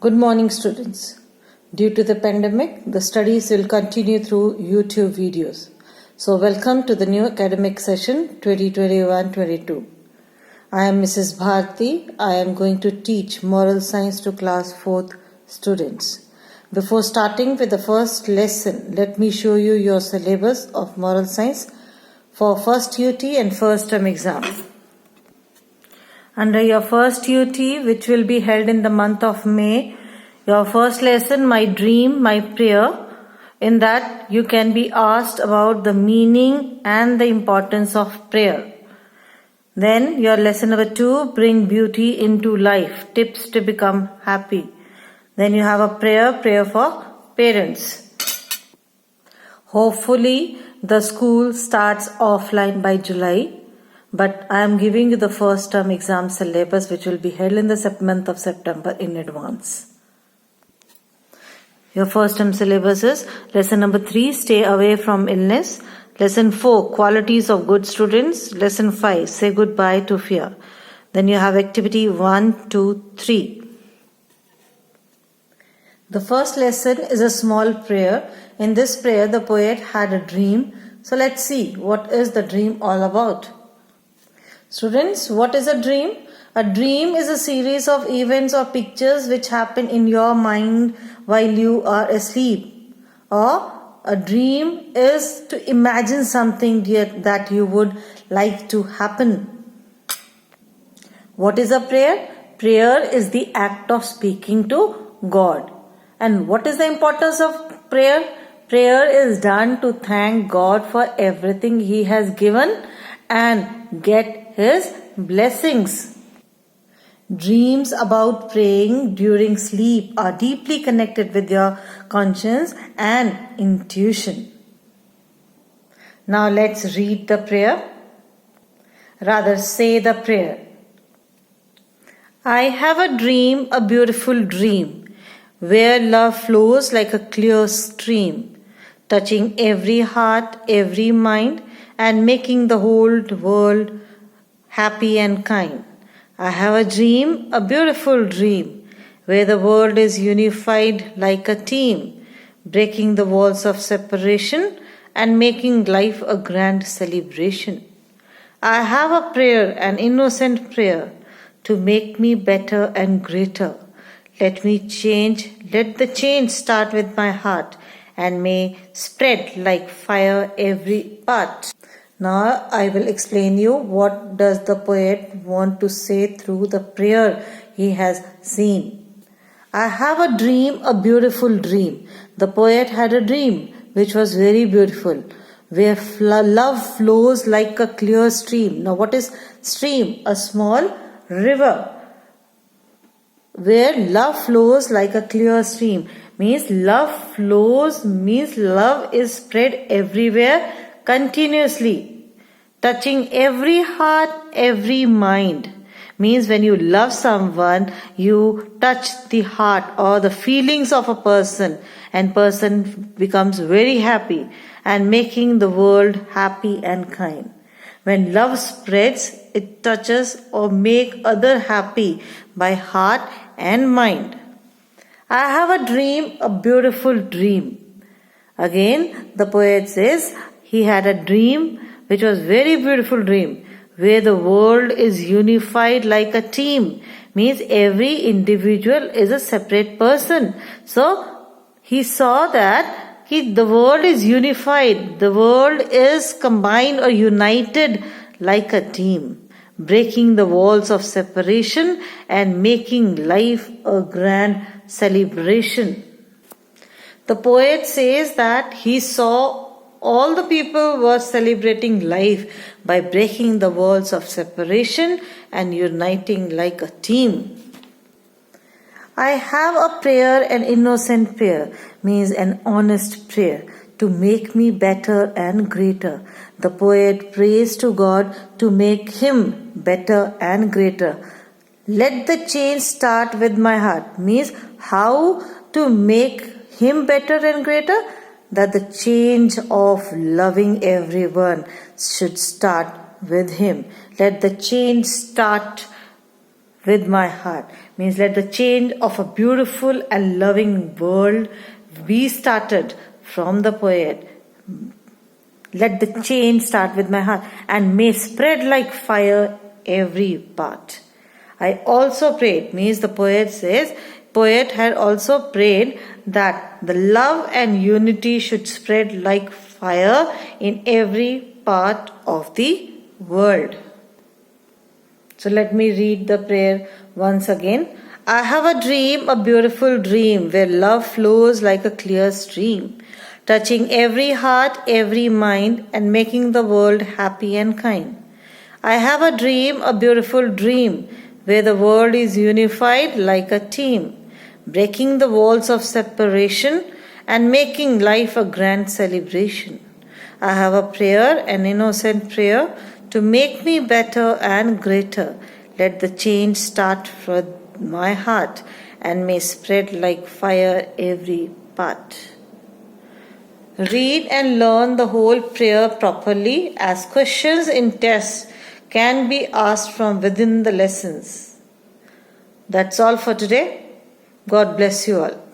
Good morning, students. Due to the pandemic, the studies will continue through YouTube videos. So, welcome to the new academic session 2021-22. I am Mrs. Bharti. I am going to teach moral science to class 4th students. Before starting with the first lesson, let me show you your syllabus of moral science for first UT and first term exam. Under your first UT, which will be held in the month of May, your first lesson, My Dream, My Prayer, in that you can be asked about the meaning and the importance of prayer. Then your lesson number 2, Bring Beauty into Life, Tips to Become Happy. Then you have a prayer for parents. Hopefully, the school starts offline by July. But I am giving you the first term exam syllabus which will be held in the month of September in advance. Your first term syllabus is lesson number 3, Stay Away from Illness. Lesson 4, Qualities of Good Students. Lesson 5, Say Goodbye to Fear. Then you have activity 1, 2, 3. The first lesson is a small prayer. In this prayer, the poet had a dream. So let's see what is the dream all about. Students, what is a dream? A dream is a series of events or pictures which happen in your mind while you are asleep. Or a dream is to imagine something that you would like to happen. What is a prayer? Prayer is the act of speaking to God. And what is the importance of prayer? Prayer is done to thank God for everything He has given and get His blessings. Dreams about praying during sleep are deeply connected with your conscience and intuition. Now let's read the prayer. Rather, say the prayer. I have a dream, a beautiful dream, where love flows like a clear stream, touching every heart, every mind, and making the whole world happy and kind. I have a dream, a beautiful dream, where the world is unified like a team, breaking the walls of separation and making life a grand celebration. I have a prayer, an innocent prayer, to make me better and greater. Let the change start with my heart and may spread like fire every part. Now I will explain you what does the poet want to say through the prayer he has seen. I have a dream, a beautiful dream. The poet had a dream which was very beautiful, where love flows like a clear stream. Now what is stream? A small river. Where love flows like a clear stream means love flows, means love is spread everywhere continuously, touching every heart, every mind. Means when you love someone, you touch the heart or the feelings of a person, and person becomes very happy and making the world happy and kind. When love spreads, it touches or make other happy by heart and mind. I have a dream, a beautiful dream. Again, the poet says he had a dream which was very beautiful dream, where the world is unified like a team. Means every individual is a separate person. So he saw that the world is unified, the world is combined or united like a team, breaking the walls of separation and making life a grand celebration. The poet says that he saw all the people were celebrating life by breaking the walls of separation and uniting like a team. I have a prayer, an innocent prayer, means an honest prayer, to make me better and greater. The poet prays to God to make him better and greater. Let the change start with my heart, means how to make him better and greater? That the change of loving everyone should start with him. Let the change start with my heart. means let the change of a beautiful and loving world be started from the poet. Let the change start with my heart and may spread like fire every part. I also prayed, means the poet had also prayed that the love and unity should spread like fire in every part of the world. So let me read the prayer once again. I have a dream, a beautiful dream, where love flows like a clear stream, touching every heart, every mind, and making the world happy and kind. I have a dream, a beautiful dream, where the world is unified like a team, breaking the walls of separation and making life a grand celebration. I have a prayer, an innocent prayer, to make me better and greater. Let the change start from my heart and may spread like fire every part. Read and learn the whole prayer properly, as questions in tests can be asked from within the lessons. That's all for today. God bless you all.